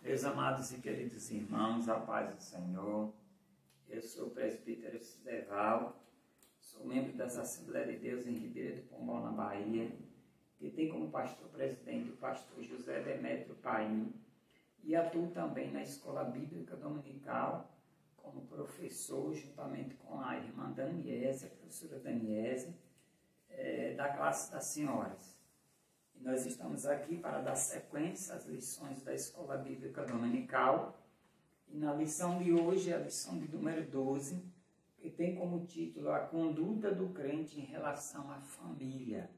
Meus amados e queridos irmãos, a paz do Senhor. Eu sou o presbítero Sideval, sou membro das Assembleias de Deus em Ribeira do Pombal, na Bahia, que tem como pastor-presidente o pastor José Demétrio Paim, e atuo também na Escola Bíblica Dominical como professor, juntamente com a irmã Daniese, a professora Daniese, da classe das senhoras. E nós estamos aqui para dar sequência às lições da Escola Bíblica Dominical. E na lição de hoje, a lição de número 12, que tem como título A Conduta do Crente em Relação à Família.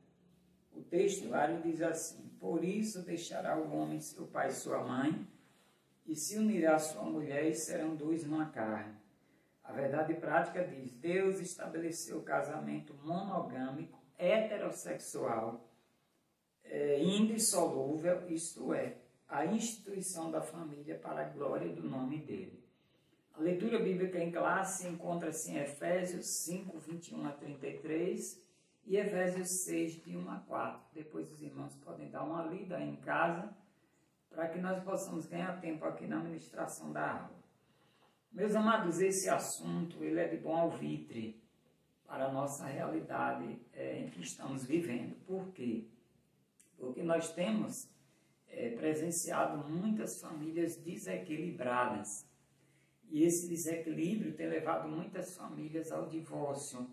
O textuário diz assim: Por isso deixará o homem seu pai e sua mãe, e se unirá à sua mulher, e serão dois numa carne. A verdade prática diz: Deus estabeleceu o casamento monogâmico, heterossexual, indissolúvel, isto é, a instituição da família para a glória do nome dele. A leitura bíblica em classe encontra-se em Efésios 5, 21 a 33 e Efésios 6, de 1 a 4. Depois os irmãos podem dar uma lida em casa para que nós possamos ganhar tempo aqui na ministração da aula. Meus amados, esse assunto ele é de bom alvitre para a nossa realidade em que estamos vivendo. Por quê? Porque nós temos presenciado muitas famílias desequilibradas. E esse desequilíbrio tem levado muitas famílias ao divórcio.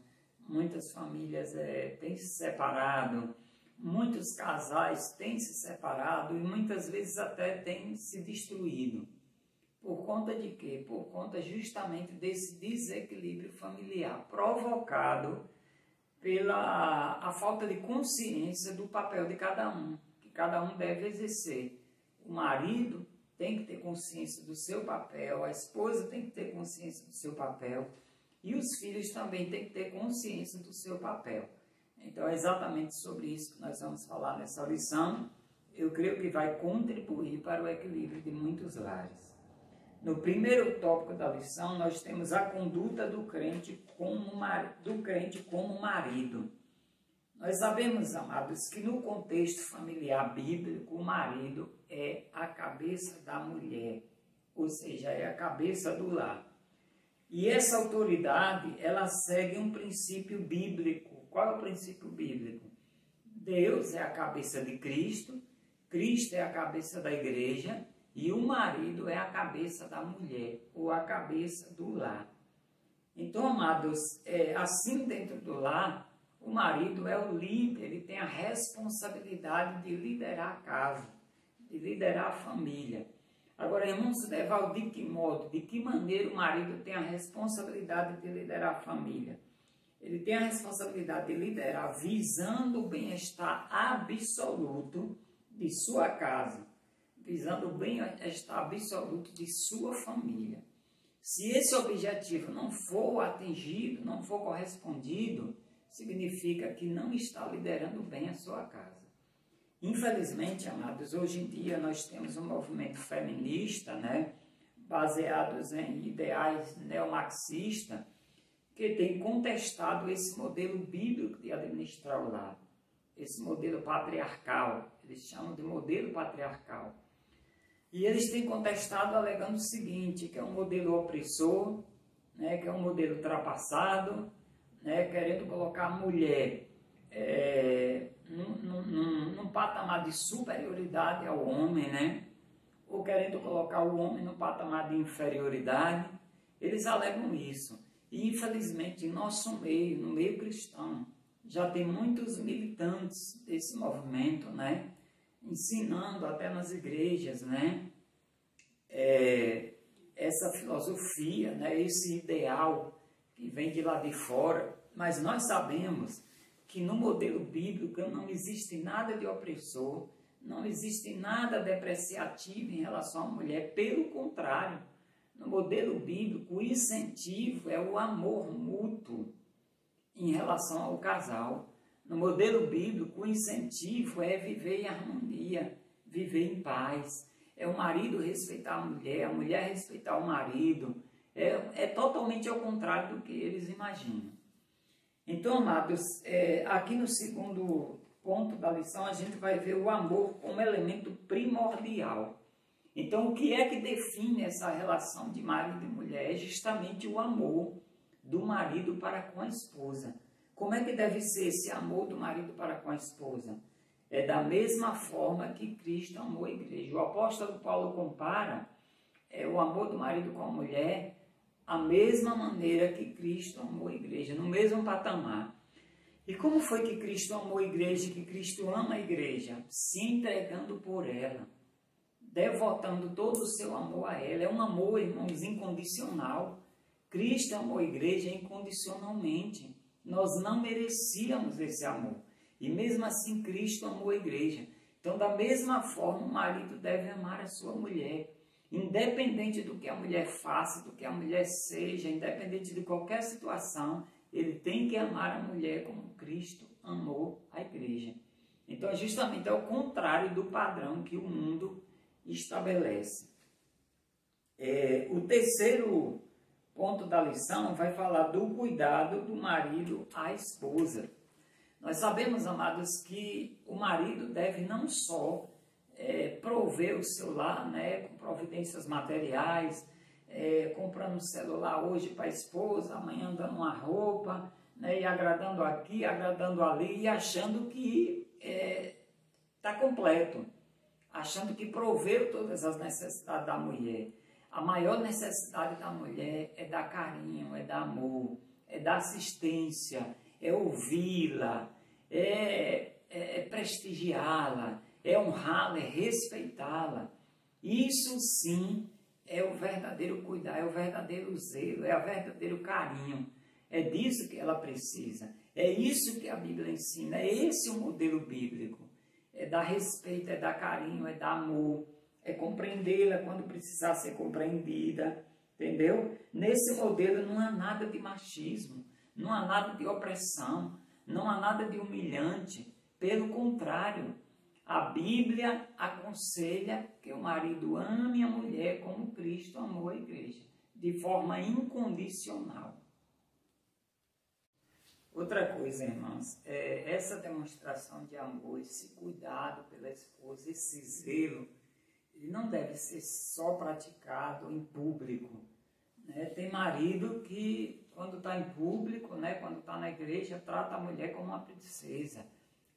Muitas famílias têm se separado, muitos casais têm se separado e muitas vezes até têm se destruído. Por conta de quê? Por conta justamente desse desequilíbrio familiar provocado pela a falta de consciência do papel de cada um, que cada um deve exercer. O marido tem que ter consciência do seu papel, a esposa tem que ter consciência do seu papel e os filhos também têm que ter consciência do seu papel. Então é exatamente sobre isso que nós vamos falar nessa lição. Eu creio que vai contribuir para o equilíbrio de muitos lares. No primeiro tópico da lição, nós temos a conduta do crente como marido. Nós sabemos, amados, que no contexto familiar bíblico, o marido é a cabeça da mulher, ou seja, é a cabeça do lar. E essa autoridade, ela segue um princípio bíblico. Qual é o princípio bíblico? Deus é a cabeça de Cristo, Cristo é a cabeça da igreja, e o marido é a cabeça da mulher, ou a cabeça do lar. Então, amados, assim dentro do lar, o marido é o líder, ele tem a responsabilidade de liderar a casa, de liderar a família. Agora, irmãos, de que modo, de que maneira o marido tem a responsabilidade de liderar a família? Ele tem a responsabilidade de liderar visando o bem-estar absoluto de sua casa, visando o bem-estar absoluto de sua família. Se esse objetivo não for atingido, não for correspondido, significa que não está liderando bem a sua casa. Infelizmente, amados, hoje em dia nós temos um movimento feminista, baseados em ideais neomarxistas, que tem contestado esse modelo bíblico de administrar o lar, esse modelo patriarcal, eles chamam de modelo patriarcal. E eles têm contestado alegando o seguinte, que é um modelo opressor, que é um modelo ultrapassado, querendo colocar a mulher num patamar de superioridade ao homem, ou querendo colocar o homem no patamar de inferioridade. Eles alegam isso. E infelizmente em nosso meio, no meio cristão, já tem muitos militantes desse movimento, ensinando até nas igrejas, essa filosofia, esse ideal que vem de lá de fora. Mas nós sabemos que no modelo bíblico não existe nada de opressor, não existe nada depreciativo em relação à mulher. Pelo contrário, no modelo bíblico, o incentivo é o amor mútuo em relação ao casal. No modelo bíblico, o incentivo é viver em harmonia, viver em paz. É o marido respeitar a mulher respeitar o marido. É totalmente ao contrário do que eles imaginam. Então, amados, aqui no segundo ponto da lição, a gente vai ver o amor como elemento primordial. Então, o que é que define essa relação de marido e mulher? É justamente o amor do marido para com a esposa. Como é que deve ser esse amor do marido para com a esposa? É da mesma forma que Cristo amou a igreja. O apóstolo Paulo compara o amor do marido com a mulher a mesma maneira que Cristo amou a igreja, no mesmo patamar. E como foi que Cristo amou a igreja, que Cristo ama a igreja? Se entregando por ela, devotando todo o seu amor a ela. É um amor, irmãos, incondicional. Cristo amou a igreja incondicionalmente. Nós não merecíamos esse amor. E mesmo assim, Cristo amou a igreja. Então, da mesma forma, o marido deve amar a sua mulher. Independente do que a mulher faça, do que a mulher seja, independente de qualquer situação, ele tem que amar a mulher como Cristo amou a igreja. Então, justamente é o contrário do padrão que o mundo estabelece. O terceiro ponto da lição vai falar do cuidado do marido à esposa. Nós sabemos, amados, que o marido deve não só prover o seu lar, né, com providências materiais, comprando um celular hoje para a esposa, amanhã dando uma roupa, né, e agradando aqui, agradando ali, e achando que está completo, achando que proveu todas as necessidades da mulher. A maior necessidade da mulher é dar carinho, é dar amor, é dar assistência, é ouvi-la, é prestigiá-la, é honrá-la, é respeitá-la. Isso sim é o verdadeiro cuidar, é o verdadeiro zelo, é o verdadeiro carinho. É disso que ela precisa. É isso que a Bíblia ensina, é esse o modelo bíblico. É dar respeito, é dar carinho, é dar amor, é compreendê-la quando precisar ser compreendida, entendeu? Nesse modelo não há nada de machismo, não há nada de opressão, não há nada de humilhante. Pelo contrário, a Bíblia aconselha que o marido ame a mulher como Cristo amou a igreja, de forma incondicional. Outra coisa, irmãos, essa demonstração de amor, esse cuidado pela esposa, esse zelo, ele não deve ser só praticado em público, né? Tem marido que, quando está em público, né, quando está na igreja, trata a mulher como uma princesa.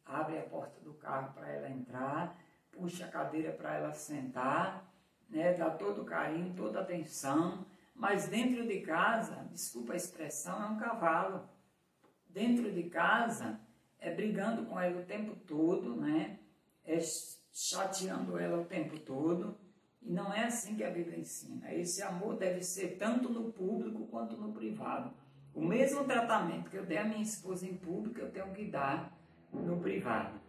Abre a porta do carro para ela entrar, puxa a cadeira para ela sentar, né, dá todo o carinho, toda a atenção, mas dentro de casa, desculpa a expressão, é um cavalo. Dentro de casa, brigando com ela o tempo todo, né, chateando ela o tempo todo, e não é assim que a Bíblia ensina. Esse amor deve ser tanto no público quanto no privado. O mesmo tratamento que eu dei à minha esposa em público, eu tenho que dar no privado.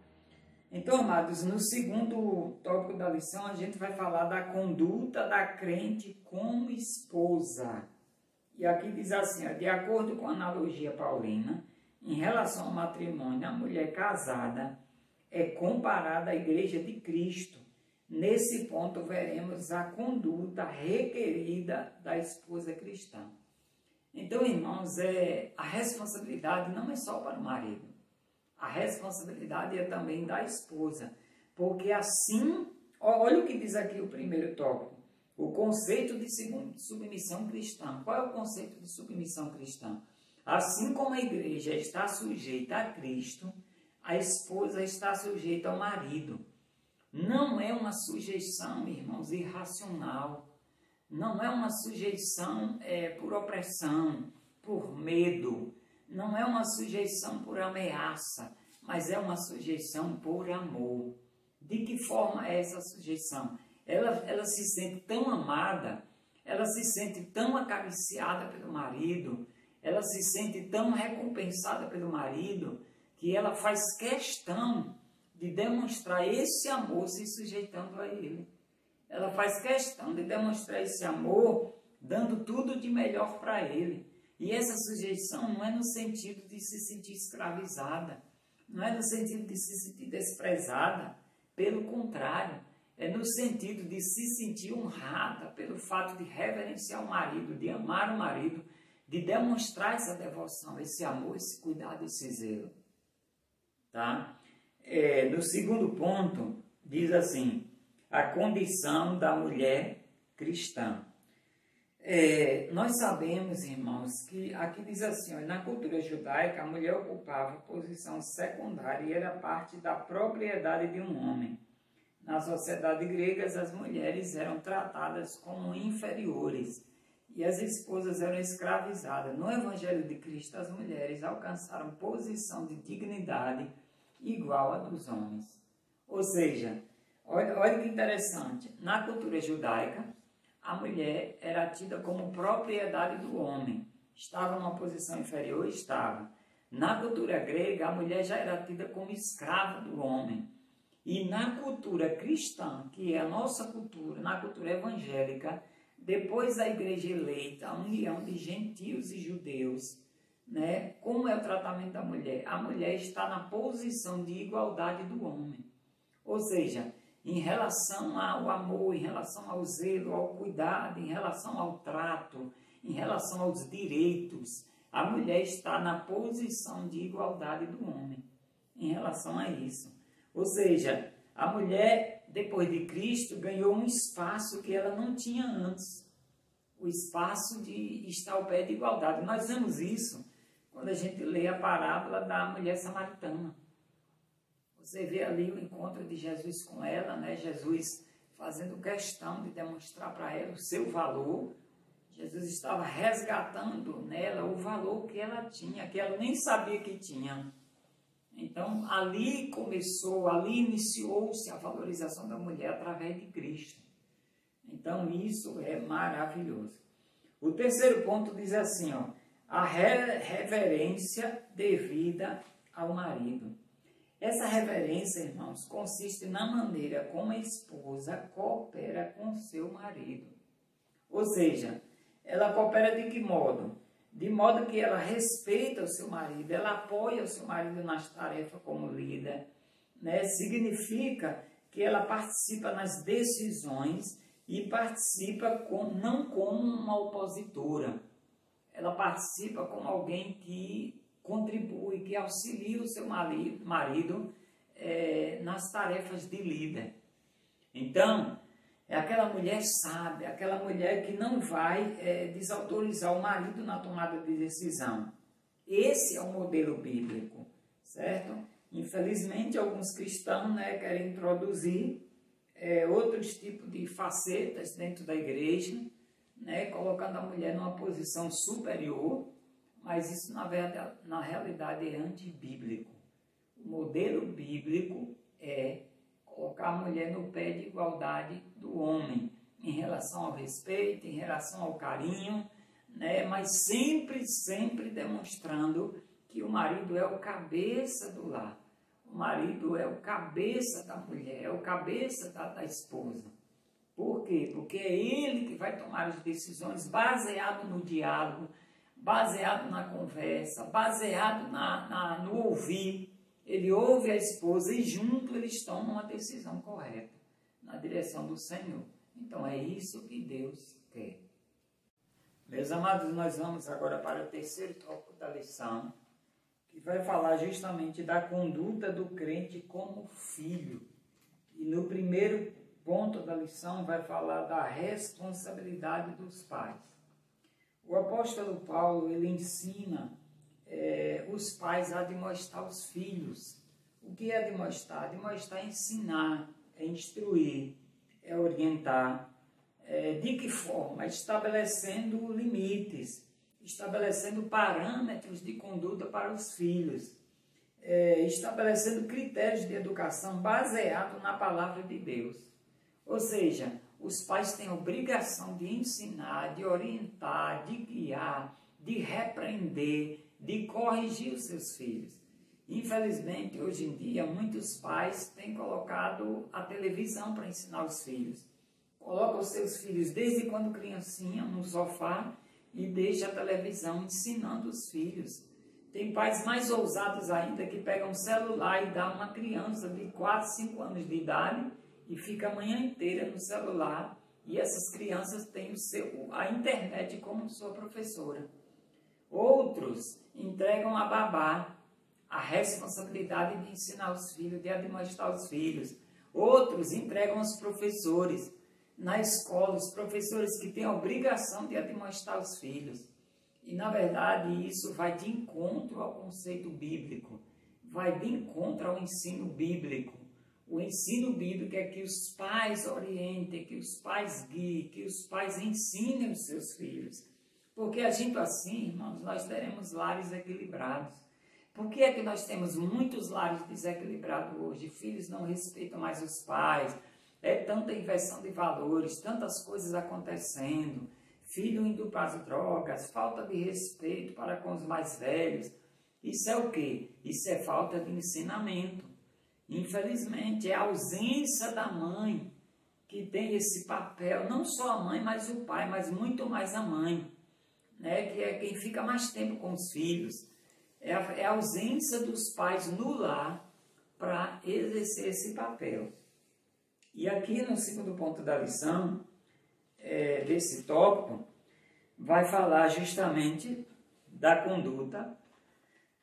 Então, amados, no segundo tópico da lição, a gente vai falar da conduta da crente como esposa. E aqui diz assim, de acordo com a analogia paulina, em relação ao matrimônio, a mulher casada é comparada à igreja de Cristo. Nesse ponto, veremos a conduta requerida da esposa cristã. Então, irmãos, a responsabilidade não é só para o marido. A responsabilidade é também da esposa. Porque assim, olha o que diz aqui o primeiro tópico. O conceito de submissão cristã. Qual é o conceito de submissão cristã? Assim como a igreja está sujeita a Cristo, a esposa está sujeita ao marido. Não é uma sujeição, irmãos, irracional. Não é uma sujeição por opressão, por medo. Não é uma sujeição por ameaça, mas é uma sujeição por amor. De que forma é essa sujeição? Ela se sente tão amada, ela se sente tão acariciada pelo marido, ela se sente tão recompensada pelo marido, que ela faz questão de demonstrar esse amor se sujeitando a ele. Ela faz questão de demonstrar esse amor dando tudo de melhor para ele. E essa sujeição não é no sentido de se sentir escravizada, não é no sentido de se sentir desprezada, pelo contrário, é no sentido de se sentir honrada pelo fato de reverenciar o marido, de amar o marido, de demonstrar essa devoção, esse amor, esse cuidado, esse zelo. Tá? No segundo ponto, diz assim, a condição da mulher cristã. Nós sabemos, irmãos, que aqui diz assim, ó, na cultura judaica a mulher ocupava posição secundária e era parte da propriedade de um homem. Na sociedade grega, as mulheres eram tratadas como inferiores e as esposas eram escravizadas. No Evangelho de Cristo, as mulheres alcançaram posição de dignidade igual à dos homens. Ou seja, olha que interessante, na cultura judaica, a mulher era tida como propriedade do homem. Estava numa posição inferior? Estava. Na cultura grega, a mulher já era tida como escrava do homem. E na cultura cristã, que é a nossa cultura, na cultura evangélica, depois da igreja eleita, a união de gentios e judeus, né? Como é o tratamento da mulher? A mulher está na posição de igualdade do homem. Ou seja, em relação ao amor, em relação ao zelo, ao cuidado, em relação ao trato, em relação aos direitos, a mulher está na posição de igualdade do homem em relação a isso. Ou seja, a mulher, depois de Cristo, ganhou um espaço que ela não tinha antes. O espaço de estar ao pé de igualdade. Nós vemos isso quando a gente lê a parábola da mulher samaritana. Você vê ali o encontro de Jesus com ela, né? Jesus fazendo questão de demonstrar para ela o seu valor. Jesus estava resgatando nela o valor que ela tinha, que ela nem sabia que tinha. Então, ali iniciou-se a valorização da mulher através de Cristo. Então, isso é maravilhoso. O terceiro ponto diz assim, ó, a reverência devida ao marido. Essa reverência, irmãos, consiste na maneira como a esposa coopera com seu marido. Ou seja, ela coopera de que modo? De modo que ela respeita o seu marido, ela apoia o seu marido nas tarefas como líder, né? Significa que ela participa nas decisões e participa não como uma opositora. Ela participa como alguém que contribui, que auxilia o seu marido nas tarefas de líder. Então, é aquela mulher sábia, aquela mulher que não vai desautorizar o marido na tomada de decisão. Esse é o modelo bíblico, certo? Infelizmente, alguns cristãos querem introduzir outros tipos de facetas dentro da igreja, colocando a mulher numa posição superior, mas isso, na realidade, é antibíblico. O modelo bíblico é colocar a mulher no pé de igualdade do homem, em relação ao respeito, em relação ao carinho, mas sempre demonstrando que o marido é o cabeça do lar. O marido é o cabeça da mulher, é o cabeça da esposa. Por quê? Porque é ele que vai tomar as decisões baseado no diálogo, baseado na conversa, baseado no ouvir. Ele ouve a esposa e junto eles tomam uma decisão correta, na direção do Senhor. Então é isso que Deus quer. Meus amados, nós vamos agora para o terceiro tópico da lição, que vai falar justamente da conduta do crente como filho. E no primeiro ponto da lição vai falar da responsabilidade dos pais. O apóstolo Paulo, ele ensina os pais a admoestar os filhos. O que é admoestar? Admoestar é ensinar, é instruir, é orientar. De que forma? Estabelecendo limites, estabelecendo parâmetros de conduta para os filhos, estabelecendo critérios de educação baseados na palavra de Deus. Ou seja, os pais têm a obrigação de ensinar, de orientar, de guiar, de repreender, de corrigir os seus filhos. Infelizmente, hoje em dia, muitos pais têm colocado a televisão para ensinar os filhos. Colocam os seus filhos desde quando criancinha no sofá e deixa a televisão ensinando os filhos. Tem pais mais ousados ainda que pegam um celular e dão a uma criança de 4, 5 anos de idade e fica a manhã inteira no celular, e essas crianças têm a internet como sua professora. Outros entregam a babá a responsabilidade de ensinar os filhos, de admoestar os filhos. Outros entregam aos professores. Na escola, os professores que têm a obrigação de admoestar os filhos. E, na verdade, isso vai de encontro ao conceito bíblico, vai de encontro ao ensino bíblico. O ensino bíblico é que os pais orientem, que os pais guiem, que os pais ensinem os seus filhos. Porque agindo assim, irmãos, nós teremos lares equilibrados. Por que é que nós temos muitos lares desequilibrados hoje? Filhos não respeitam mais os pais, é tanta inversão de valores, tantas coisas acontecendo. Filho indo para as drogas, falta de respeito para com os mais velhos. Isso é o quê? Isso é falta de ensinamento. Infelizmente, é a ausência da mãe que tem esse papel, não só a mãe, mas o pai, mas muito mais a mãe, né? Que é quem fica mais tempo com os filhos. É a ausência dos pais no lar para exercer esse papel. E aqui no segundo ponto da lição, desse tópico, vai falar justamente da conduta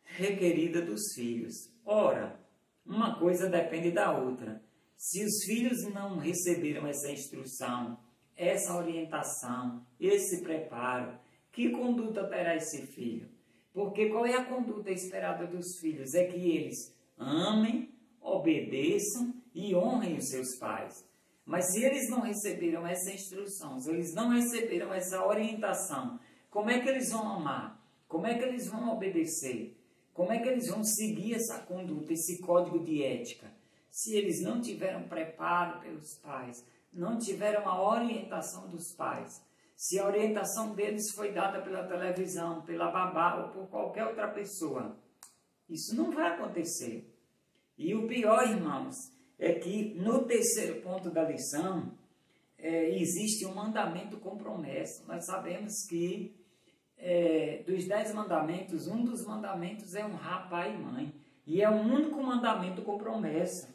requerida dos filhos. Ora, uma coisa depende da outra. Se os filhos não receberam essa instrução, essa orientação, esse preparo, que conduta terá esse filho? Porque qual é a conduta esperada dos filhos? É que eles amem, obedeçam e honrem os seus pais. Mas se eles não receberam essa instrução, se eles não receberam essa orientação, como é que eles vão amar? Como é que eles vão obedecer? Como é que eles vão seguir essa conduta, esse código de ética? Se eles não tiveram preparo pelos pais, não tiveram a orientação dos pais, se a orientação deles foi dada pela televisão, pela babá ou por qualquer outra pessoa, isso não vai acontecer. E o pior, irmãos, é que no terceiro ponto da lição, existe um mandamento com promessa. Nós sabemos que dos 10 mandamentos, um dos mandamentos é honrar pai e mãe. E é o único mandamento com promessa.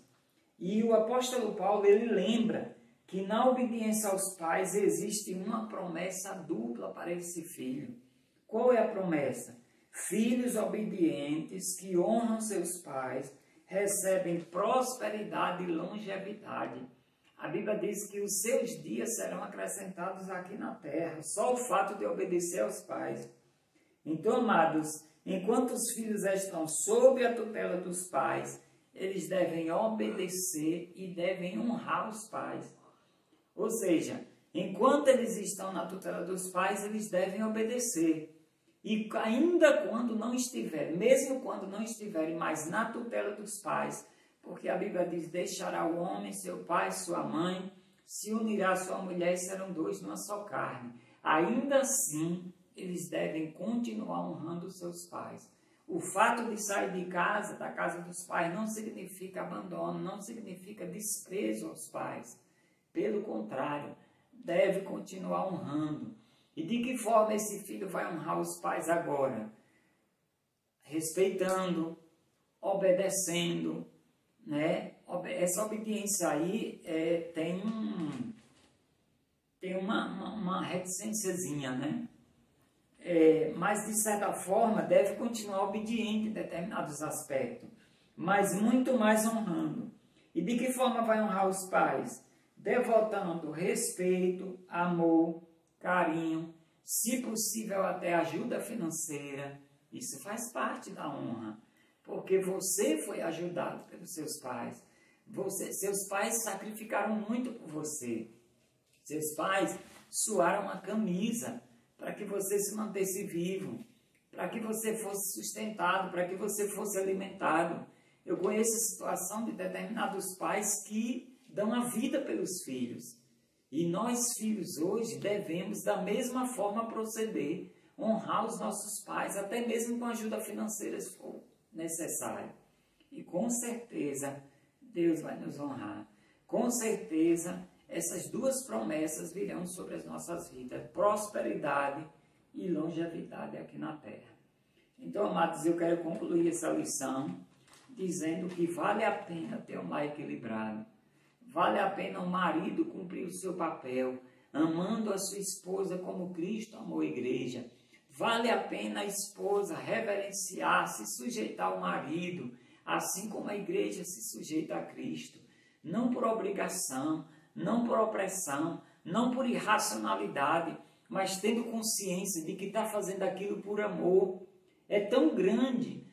E o apóstolo Paulo, ele lembra que na obediência aos pais existe uma promessa dupla para esse filho. Qual é a promessa? Filhos obedientes que honram seus pais recebem prosperidade e longevidade. A Bíblia diz que os seus dias serão acrescentados aqui na terra, só o fato de obedecer aos pais. Então, amados, enquanto os filhos estão sob a tutela dos pais, eles devem obedecer e devem honrar os pais. Ou seja, enquanto eles estão na tutela dos pais, eles devem obedecer. E ainda quando não estiverem, mesmo quando não estiverem mais na tutela dos pais, porque a Bíblia diz, deixará o homem, seu pai, sua mãe, se unirá a sua mulher e serão dois numa só carne. Ainda assim, eles devem continuar honrando os seus pais. O fato de sair de casa, da casa dos pais, não significa abandono, não significa desprezo aos pais. Pelo contrário, deve continuar honrando. E de que forma esse filho vai honrar os pais agora? Respeitando, obedecendo, né? Essa obediência aí tem uma reticênciazinha, né? Mas de certa forma deve continuar obediente em determinados aspectos, mas muito mais honrando. E de que forma vai honrar os pais? Devotando respeito, amor, carinho, se possível até ajuda financeira. Isso faz parte da honra, porque você foi ajudado pelos seus pais. Seus pais sacrificaram muito por você. Seus pais suaram a camisa para que você se mantesse vivo, para que você fosse sustentado, para que você fosse alimentado. Eu conheço a situação de determinados pais que dão a vida pelos filhos. E nós, filhos, hoje, devemos da mesma forma proceder, honrar os nossos pais, até mesmo com ajuda financeira, se for necessário. E com certeza, Deus vai nos honrar. Com certeza, essas duas promessas virão sobre as nossas vidas, prosperidade e longevidade aqui na terra. Então, amados, eu quero concluir essa lição dizendo que vale a pena ter um lar equilibrado. Vale a pena o marido cumprir o seu papel, amando a sua esposa como Cristo amou a igreja. Vale a pena a esposa reverenciar, se sujeitar ao marido, assim como a igreja se sujeita a Cristo. não por obrigação, não por opressão, não por irracionalidade, mas tendo consciência de que está fazendo aquilo por amor. É tão grande,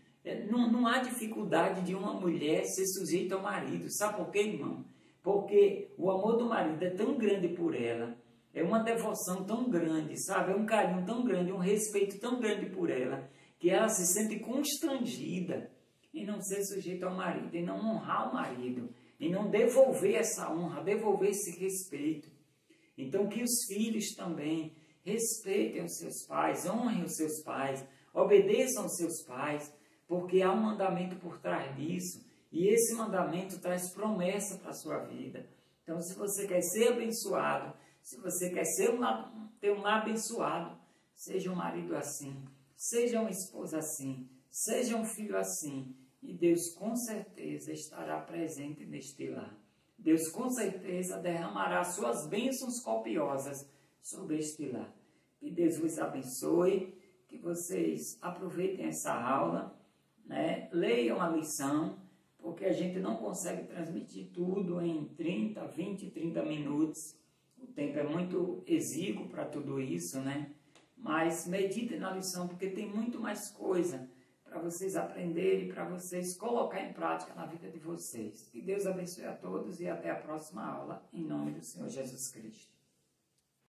não há dificuldade de uma mulher ser sujeita ao marido. Sabe por quê, irmão? Porque o amor do marido é tão grande por ela, é uma devoção tão grande, sabe? É um carinho tão grande, um respeito tão grande por ela, que ela se sente constrangida em não ser sujeita ao marido, em não honrar o marido, em não devolver essa honra, devolver esse respeito. Então, que os filhos também respeitem os seus pais, honrem os seus pais, obedeçam aos seus pais, porque há um mandamento por trás disso, e esse mandamento traz promessa para a sua vida. Então, se você quer ser abençoado, se você quer ter um lar abençoado, seja um marido assim, seja uma esposa assim, seja um filho assim, e Deus com certeza estará presente neste lar. Deus com certeza derramará suas bênçãos copiosas sobre este lar. Que Deus vos abençoe, que vocês aproveitem essa aula, né? Leiam a lição, porque a gente não consegue transmitir tudo em 30, 20, 30 minutos. O tempo é muito exíguo para tudo isso, né? Mas meditem na lição, porque tem muito mais coisa para vocês aprenderem, para vocês colocar em prática na vida de vocês. Que Deus abençoe a todos e até a próxima aula, em nome do Senhor Jesus Cristo.